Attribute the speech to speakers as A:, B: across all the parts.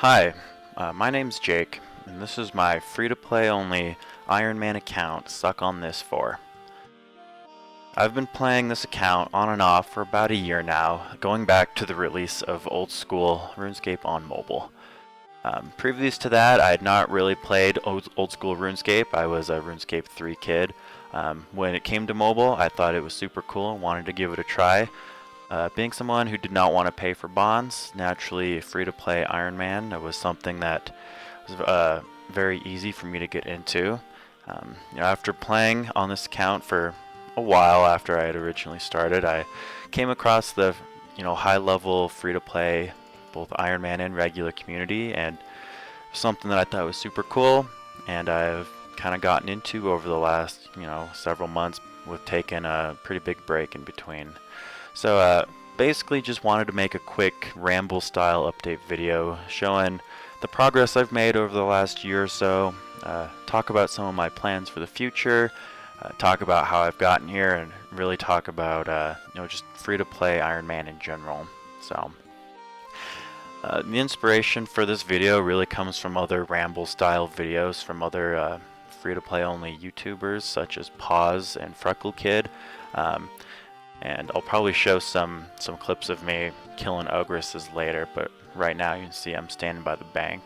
A: Hi, my name's Jake, and this is my free-to-play only Ironman account, Suck on This for. I've been playing this account on and off for about a year now, going back to the release of old school RuneScape on mobile. Previous to that, I had not really played old school RuneScape. I was a RuneScape 3 kid. When it came to mobile, I thought it was super cool and wanted to give it a try. Being someone who did not want to pay for bonds, naturally free-to-play Ironman was something that was very easy for me to get into. After playing on this account for a while after I had originally started, I came across the high-level free-to-play both Ironman and regular community, and something that I thought was super cool, and I've kind of gotten into over the last several months with taking a pretty big break in between. So basically just wanted to make a quick ramble style update video showing the progress I've made over the last year or so, talk about some of my plans for the future, talk about how I've gotten here, and really talk about just free-to-play Ironman in general. So the inspiration for this video really comes from other ramble style videos from other free-to-play only YouTubers such as Pause and Freckle Kid. And I'll probably show some clips of me killing ogresses later, but right now you can see I'm standing by the bank.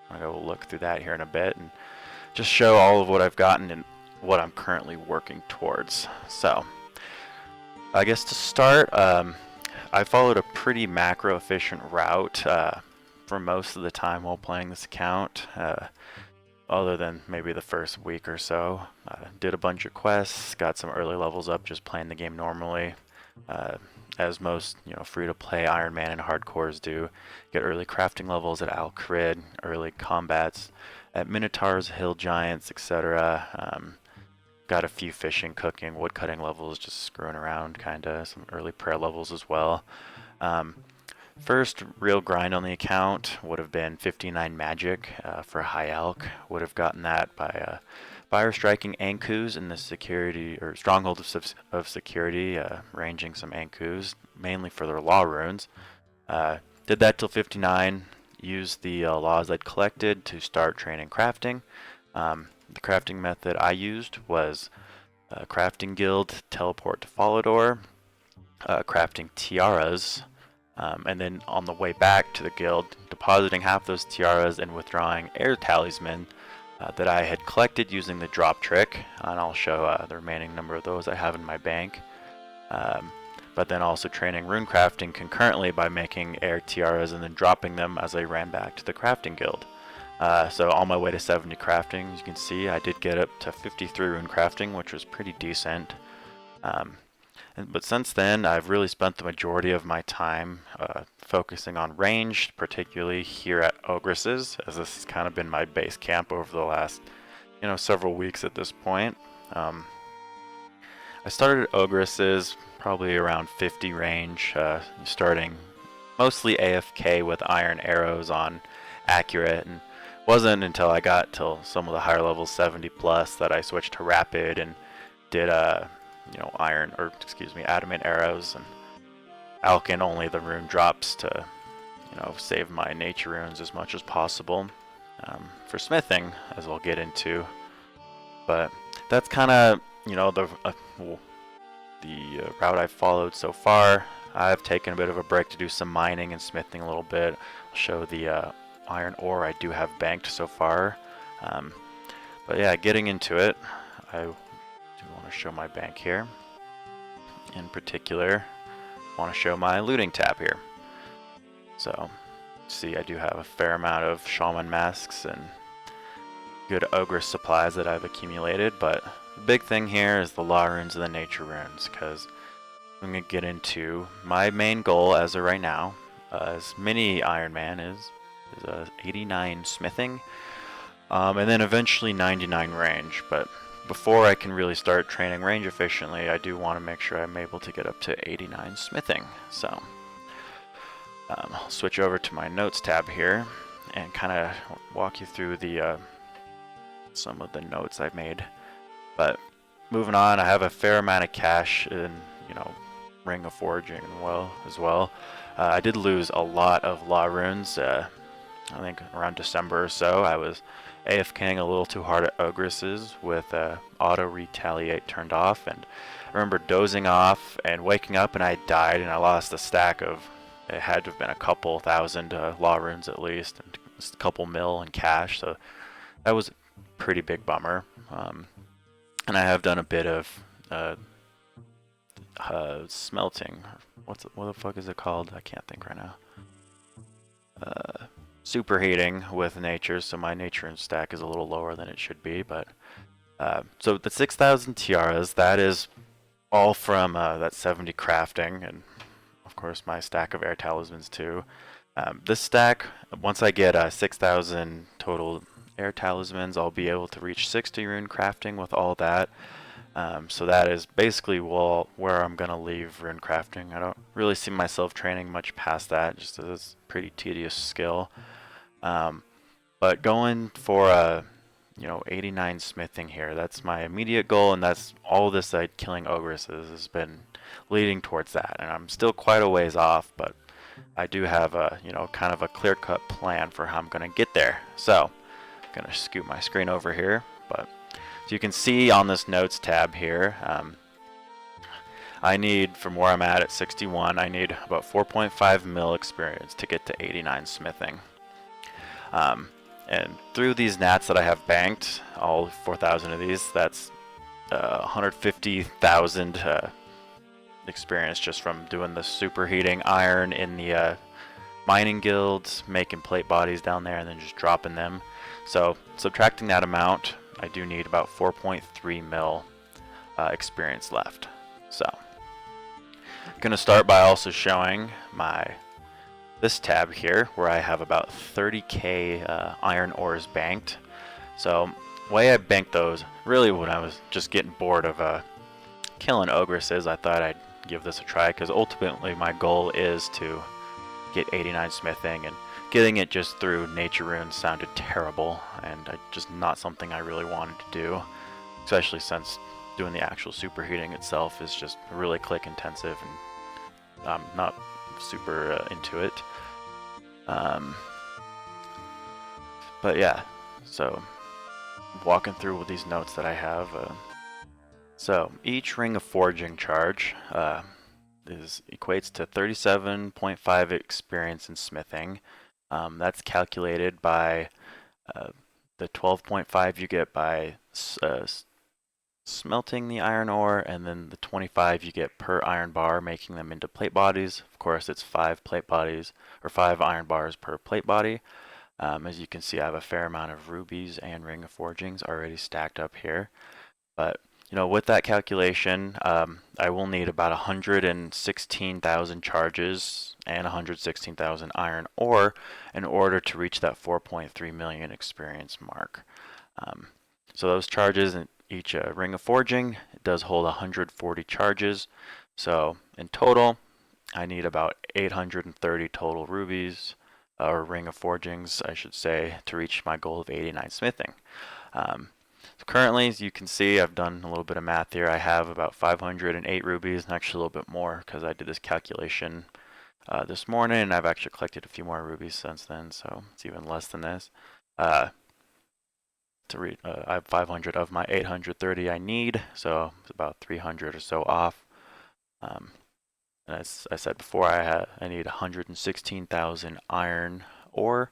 A: I'm going to go look through that here in a bit and just show all of what I've gotten and what I'm currently working towards. So, I guess to start, I followed a pretty macro efficient route for most of the time while playing this account. Other than maybe the first week or so. Did a bunch of quests, got some early levels up just playing the game normally, as most free-to-play Ironman and hardcores do. Get early crafting levels at Al Krid, early combats at Minotaurs, Hill Giants, etc. Got a few fishing, cooking, woodcutting levels, just screwing around, kinda. Some early prayer levels as well. First real grind on the account would have been 59 magic for High Elk. Would have gotten that by fire striking Ankus in the security or stronghold of security, ranging some Ankus mainly for their law runes. Did that till 59. Used the laws I'd collected to start training crafting. The crafting method I used was crafting guild, teleport to Falador, crafting tiaras. And then on the way back to the guild, depositing half those tiaras and withdrawing air talisman that I had collected using the drop trick, and I'll show the remaining number of those I have in my bank. But then also training rune crafting concurrently by making air tiaras and then dropping them as I ran back to the crafting guild. So on my way to 70 crafting, as you can see, I did get up to 53 rune crafting, which was pretty decent. But since then, I've really spent the majority of my time focusing on ranged, particularly here at Ogresses, as this has kind of been my base camp over the last, several weeks at this point. I started at Ogresses probably around 50 range, starting mostly AFK with iron arrows on accurate, and wasn't until I got till some of the higher levels 70 plus that I switched to rapid and did adamant arrows and alchin only the rune drops to save my nature runes as much as possible for smithing, as we'll get into. But that's kind of the route I've followed so far. I've taken a bit of a break to do some mining and smithing a little bit. I'll show the iron ore I do have banked so far. But yeah, getting into it, I do want to show my bank here. In particular, I want to show my looting tab here. So, see, I do have a fair amount of shaman masks and good ogre supplies that I've accumulated, but the big thing here is the law runes and the nature runes, because I'm going to get into my main goal as of right now, as mini Ironman is 89 smithing, and then eventually 99 range. But before I can really start training range efficiently, I do want to make sure I'm able to get up to 89 smithing. So I'll switch over to my notes tab here and kind of walk you through the some of the notes I've made. But moving on, I have a fair amount of cash in Ring of Foraging as well. I did lose a lot of law runes I think around December or so, I was AFKing a little too hard at ogresses with auto retaliate turned off, and I remember dozing off and waking up and I died and I lost a stack of, it had to have been a couple thousand law runes at least, and a couple mil in cash, so that was a pretty big bummer. And I have done a bit of smelting. What the fuck is it called? I can't think right now. Superheating with nature, so my nature and stack is a little lower than it should be. But so the 6,000 tiaras, that is all from that 70 crafting, and of course my stack of air talismans too. This stack, once I get 6,000 total air talismans, I'll be able to reach 60 rune crafting with all that. So that is basically where I'm gonna leave rune crafting. I don't really see myself training much past that, just as it's a pretty tedious skill. But going for 89 smithing here, that's my immediate goal, and that's all this killing ogresses has been leading towards that. And I'm still quite a ways off, but I do have a kind of a clear-cut plan for how I'm gonna get there. So I'm gonna scoot my screen over here, but so you can see on this notes tab here, I need, from where I'm at 61, I need about 4.5 mil experience to get to 89 smithing. And through these nats that I have banked, all 4,000 of these, that's 150,000 experience just from doing the superheating iron in the mining guilds, making plate bodies down there, and then just dropping them. So subtracting that amount, I do need about 4.3 mil experience left. So I'm going to start by also showing this tab here, where I have about 30k iron ores banked. So the way I banked those, really when I was just getting bored of killing ogresses, I thought I'd give this a try, because ultimately my goal is to get 89 smithing, and getting it just through nature runes sounded terrible, and just not something I really wanted to do, especially since doing the actual superheating itself is just really click intensive, and I'm not super into it. But yeah, so walking through with these notes that I have. So each ring of forging charge equates to 37.5 experience in smithing. That's calculated by the 12.5 you get by smelting the iron ore, and then the 25 you get per iron bar, making them into plate bodies. Of course, it's 5 plate bodies, or 5 iron bars per plate body. As you can see, I have a fair amount of rubies and ring of forgings already stacked up here. But with that calculation, I will need about 116,000 charges and 116,000 iron ore in order to reach that 4.3 million experience mark. So those charges in each ring of forging, it does hold 140 charges. So in total, I need about 830 total rubies, or ring of forgings, I should say, to reach my goal of 89 smithing. So currently, as you can see, I've done a little bit of math here. I have about 508 rubies, and actually a little bit more, because I did this calculation this morning, and I've actually collected a few more rubies since then, so it's even less than this. I have 500 of my 830 I need, so it's about 300 or so off. And as I said before, I need 116,000 iron ore.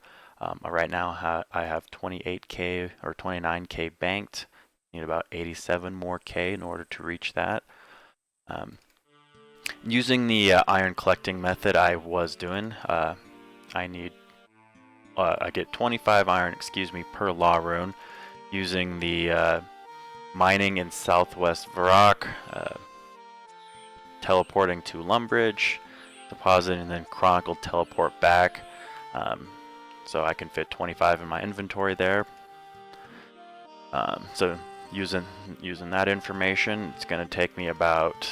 A: Right now I have 28k or 29k banked. Need about 87 more k in order to reach that. Using the iron collecting method I was doing, I get 25 iron, per law rune, using the mining in Southwest Varrock, teleporting to Lumbridge, depositing, and then Chronicle teleport back. So I can fit 25 in my inventory there. So using that information, it's going to take me about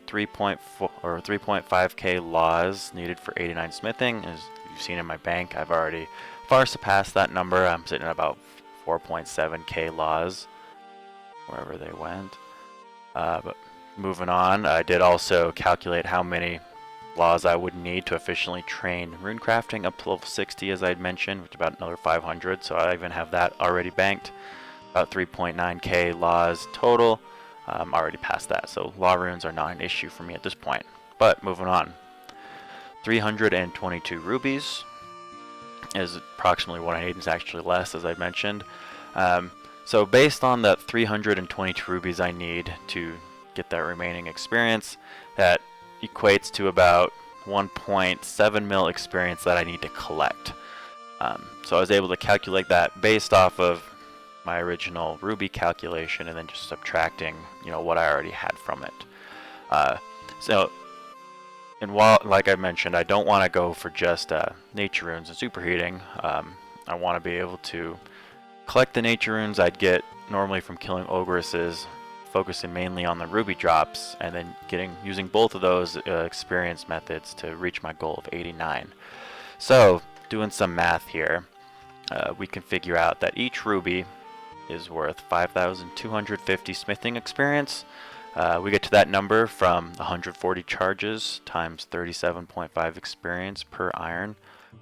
A: 3.4 or 3.5k laws needed for 89 smithing. As you've seen in my bank, I've already far surpassed that number. I'm sitting at about 4.7k laws, wherever they went. But moving on, I did also calculate how many laws I would need to efficiently train runecrafting up to level 60, as I'd mentioned, which is about another 500, so I even have that already banked. About 3.9k laws total. Already past that, so law runes are not an issue for me at this point. But moving on. 322 rubies is approximately what I need. It's actually less, as I mentioned. So based on the 322 rubies I need to get that remaining experience, that equates to about 1.7 mil experience that I need to collect. So I was able to calculate that based off of my original ruby calculation and then just subtracting, what I already had from it. And while, like I mentioned, I don't want to go for just nature runes and superheating. I want to be able to collect the nature runes I'd get normally from killing ogresses, focusing mainly on the ruby drops, and then using both of those experience methods to reach my goal of 89. So, doing some math here, we can figure out that each ruby is worth 5,250 smithing experience. We get to that number from 140 charges times 37.5 experience per iron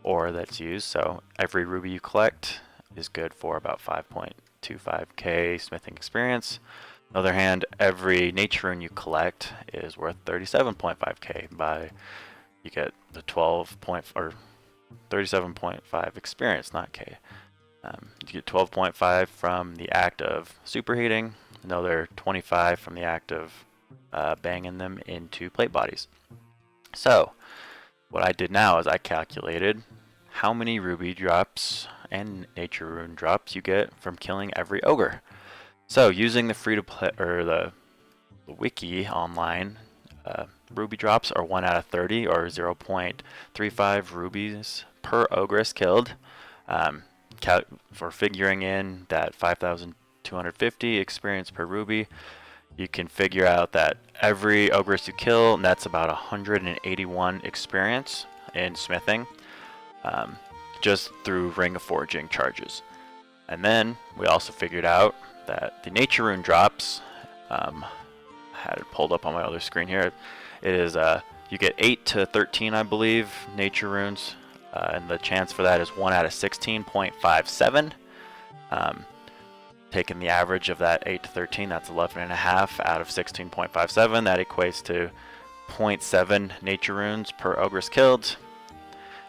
A: ore that's used. So every ruby you collect is good for about 5.25k smithing experience. On the other hand, every nature rune you collect is worth 37.5k. You get the 37.5 experience, not k. You get 12.5 from the act of superheating, another 25 from the act of banging them into plate bodies. So what I did now is I calculated how many ruby drops and nature rune drops you get from killing every ogre. So using the free to play or the wiki online, ruby drops are 1 out of 30 or 0.35 rubies per ogress killed. For figuring in that 5,250 experience per ruby, you can figure out that every ogress you kill nets about 181 experience in smithing, just through Ring of Forging charges. And then we also figured out that the nature rune drops, I had it pulled up on my other screen here, it is you get 8 to 13, I believe, nature runes. And the chance for that is 1 out of 16.57. Taking the average of that 8 to 13, that's 11.5 out of 16.57. That equates to 0.7 nature runes per ogress killed,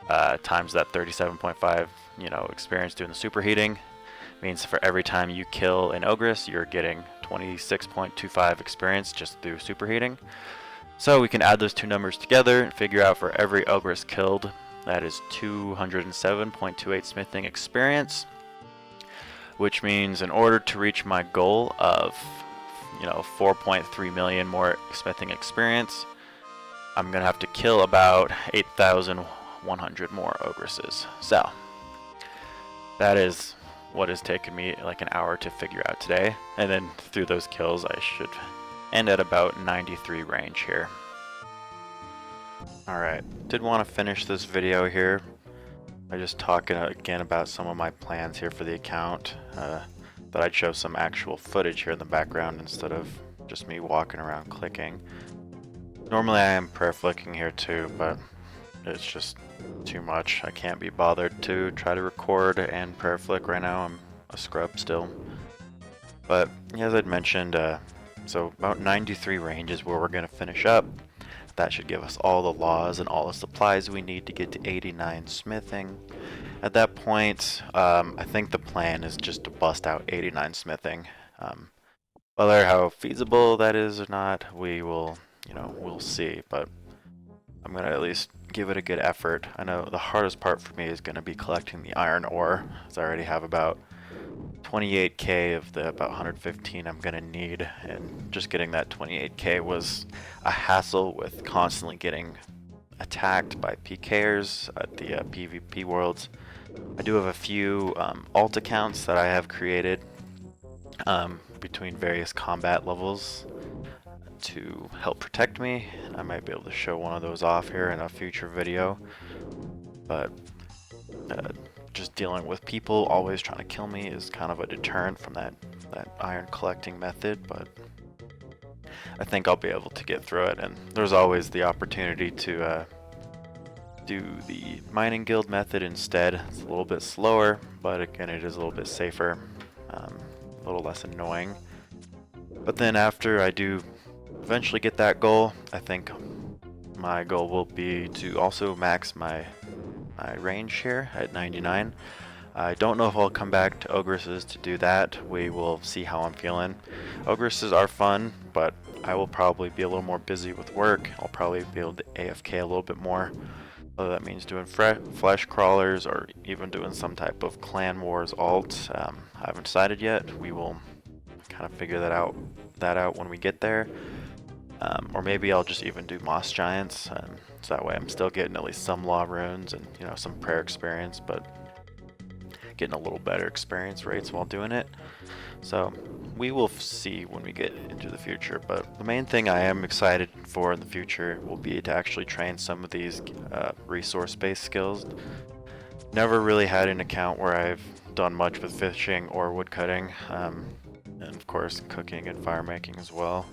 A: times that 37.5, experience doing the superheating. Means for every time you kill an ogress, you're getting 26.25 experience just through superheating. So we can add those two numbers together and figure out for every ogress killed, that is 207.28 smithing experience, which means in order to reach my goal of 4.3 million more smithing experience, I'm gonna have to kill about 8,100 more ogresses. So that is what has taken me like an hour to figure out today, and then through those kills I should end at about 93 range here. Alright, did want to finish this video here by just talking again about some of my plans here for the account. That I'd show some actual footage here in the background instead of just me walking around clicking. Normally I am prayer flicking here too, but it's just too much. I can't be bothered to try to record and prayer flick right now. I'm a scrub still. But as I'd mentioned, so about 93 range is where we're going to finish up. That should give us all the laws and all the supplies we need to get to 89 smithing. At that point, I think the plan is just to bust out 89 smithing. Whether how feasible that is or not, we will, we'll see. But I'm going to at least give it a good effort. I know the hardest part for me is going to be collecting the iron ore, as I already have about 28k of the about 115 I'm gonna need, and just getting that 28k was a hassle with constantly getting attacked by PKers at the PvP worlds. I do have a few alt accounts that I have created between various combat levels to help protect me. I might be able to show one of those off here in a future video, but just dealing with people always trying to kill me is kind of a deterrent from that iron collecting method, but I think I'll be able to get through it. And there's always the opportunity to do the mining guild method instead. It's a little bit slower, but again, it is a little bit safer, a little less annoying. But then after I do eventually get that goal, I think my goal will be to also max my range here at 99. I don't know if I'll come back to Ogresses to do that. We will see how I'm feeling. Ogresses are fun, but I will probably be a little more busy with work. I'll probably be able to AFK a little bit more. Whether that means doing flesh crawlers or even doing some type of clan wars alt. I haven't decided yet. We will kind of figure that out when we get there. Or maybe I'll just even do moss giants, so that way I'm still getting at least some law runes and some prayer experience, but getting a little better experience rates while doing it. So we will see when we get into the future, but the main thing I am excited for in the future will be to actually train some of these resource-based skills. Never really had an account where I've done much with fishing or woodcutting, and of course cooking and fire making as well.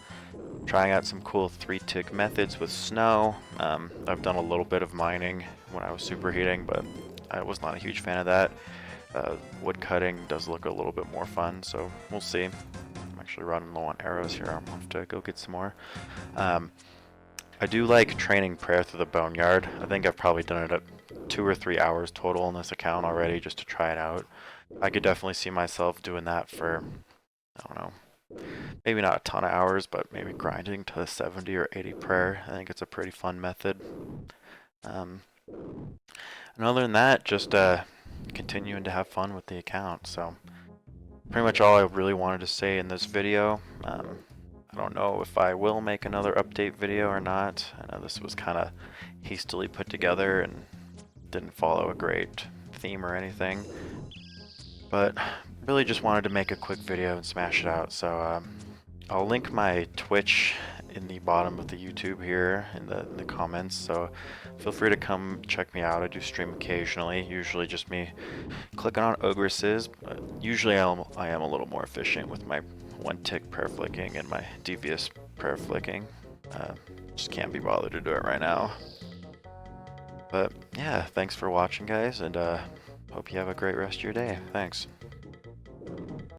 A: Trying out some cool 3-tick methods with snow. I've done a little bit of mining when I was superheating, but I was not a huge fan of that. Wood cutting does look a little bit more fun, so we'll see. I'm actually running low on arrows here. I'll have to go get some more. I do like training prayer through the boneyard. I think I've probably done it at 2 or 3 hours total on this account already just to try it out. I could definitely see myself doing that for, I don't know, maybe not a ton of hours, but maybe grinding to 70 or 80 prayer. I think it's a pretty fun method. And other than that, just continuing to have fun with the account. So pretty much all I really wanted to say in this video. I don't know if I will make another update video or not. I know this was kind of hastily put together and didn't follow a great theme or anything, but really just wanted to make a quick video and smash it out. So I'll link my Twitch in the bottom of the YouTube here in the comments, so feel free to come check me out. I do stream occasionally, usually just me clicking on ogresses, but usually I am a little more efficient with my 1-tick prayer flicking and my devious prayer flicking. Just can't be bothered to do it right now. But yeah, thanks for watching, guys, and hope you have a great rest of your day. Thanks.